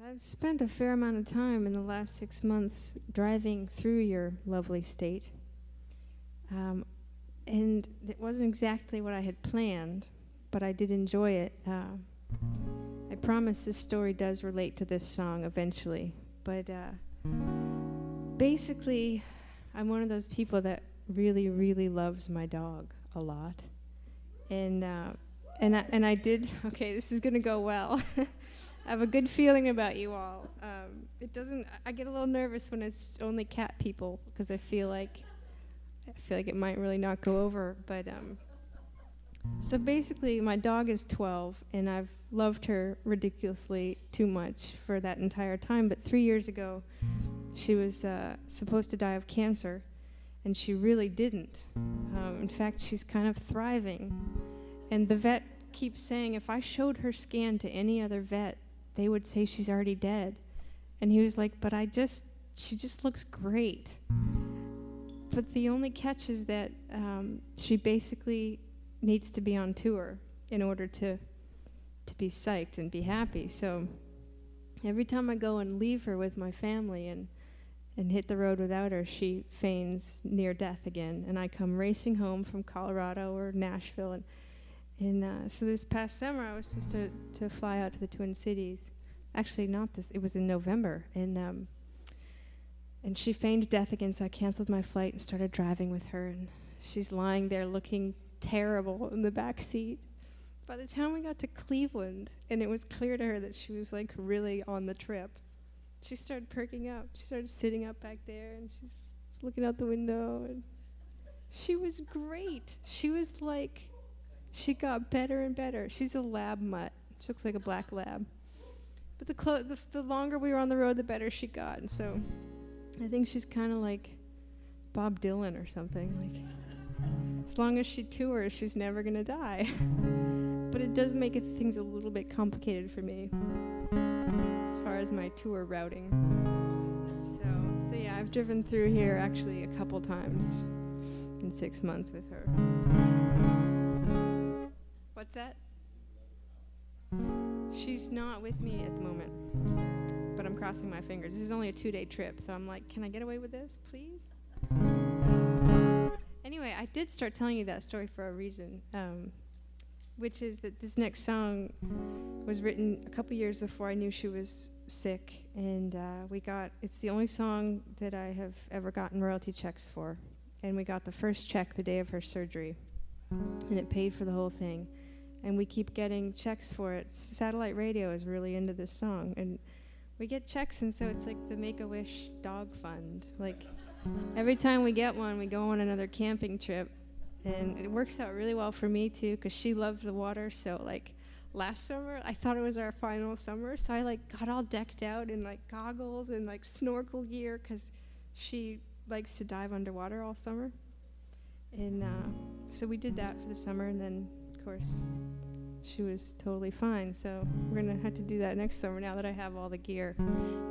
I've spent a fair amount of time in the last 6 months driving through your lovely state. And it wasn't exactly what I had planned, but I did enjoy it. I promise this story does relate to this song eventually. But basically, I'm one of those people that really, really loves my dog a lot. And I did, okay, this is going to go well. I have a good feeling about you all. I get a little nervous when it's only cat people because I feel like it might really not go over. But so basically, my dog is 12, and I've loved her ridiculously too much for that entire time. But 3 years ago, she was supposed to die of cancer, and she really didn't. In fact, she's kind of thriving. And the vet keeps saying if I showed her scan to any other vet, they would say she's already dead. And he was like, but she just looks great. But the only catch is that she basically needs to be on tour in order to be psyched and be happy. So every time I go and leave her with my family and hit the road without her, she feigns near death again. And I come racing home from Colorado or Nashville. And so this past summer, I was supposed to fly out to the Twin Cities. Actually, it was in November. And she feigned death again, so I canceled my flight and started driving with her. And she's lying there looking terrible in the back seat. By the time we got to Cleveland, and it was clear to her that she was like really on the trip, she started perking up. She started sitting up back there, and she's just looking out the window. And she was great. She was like... She got better and better. She's a lab mutt. She looks like a black lab. But the longer we were on the road, the better she got. And so I think she's kind of like Bob Dylan or something. Like, as long as she tours, she's never going to die. But it does make things a little bit complicated for me as far as my tour routing. So yeah, I've driven through here actually a couple times in 6 months with her. What's that? She's not with me at the moment, but I'm crossing my fingers. This is only a 2-day trip, so I'm like, can I get away with this, please? Anyway, I did start telling you that story for a reason, which is that this next song was written a couple years before I knew she was sick, and it's the only song that I have ever gotten royalty checks for, and we got the first check the day of her surgery, and it paid for the whole thing. And we keep getting checks for it. Satellite radio is really into this song. And we get checks, and so it's like the Make-A-Wish dog fund. Like, every time we get one, we go on another camping trip. And it works out really well for me, too, because she loves the water. So, like, last summer, I thought it was our final summer. So I, like, got all decked out in, like, goggles and, like, snorkel gear, because she likes to dive underwater all summer. And so we did that for the summer, and then... Of course, she was totally fine, so we're gonna have to do that next summer now that I have all the gear.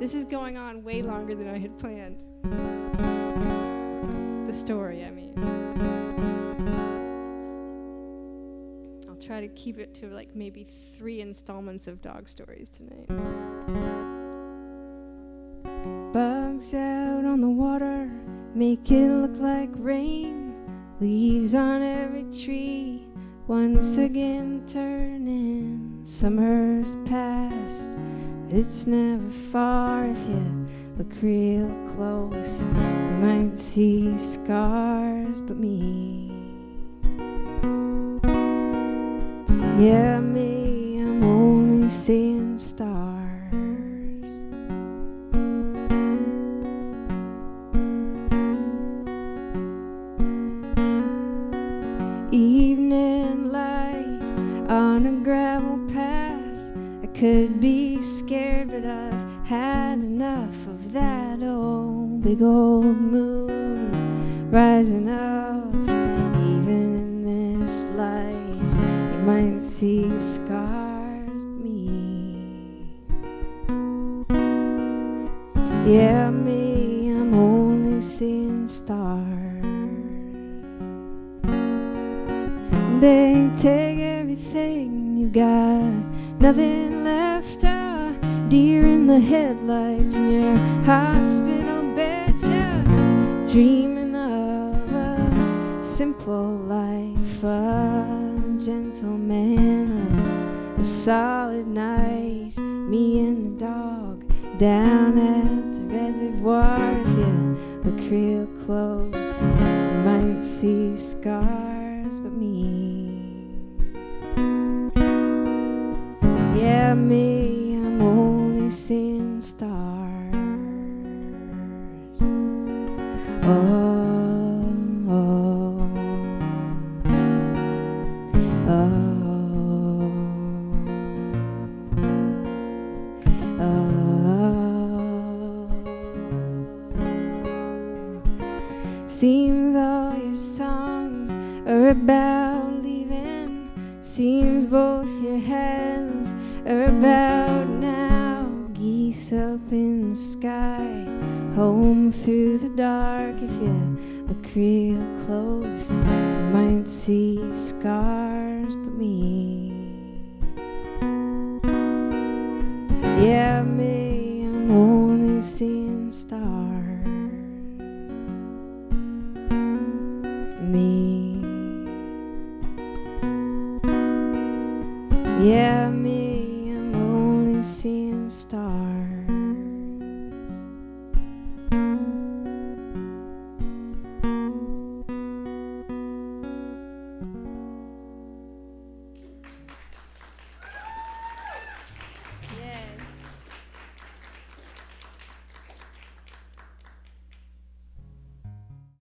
This is going on way longer than I had planned. The story, I mean. I'll try to keep it to like maybe 3 installments of dog stories tonight. Bugs out on the water, make it look like rain. Leaves on every tree, once again turning. Summer's past, but it's never far. If you look real close, you might see scars, but me. Yeah, me, I'm only seeing stars. Evening light on a gravel path. I could be scared, but I've had enough of that. Oh, big old moon rising up. Even in this light, you might see scars, but me. Yeah, me, I'm only seeing stars. They take everything, you got nothing left. deer in the headlights in your hospital bed, just dreaming of a simple life, a gentleman, a solid night. Me and the dog down at the reservoir. If you look real close, you might see scars, but me, yeah, me, I'm only seeing stars. Oh, oh, oh. Seems all your songs are about leaving. Seems both your hands are about now. Geese up in the sky, home through the dark. If you look real close, you might see scars, but me, yeah, me, I'm only seeing stars. Me, yeah, me, I'm only seeing stars.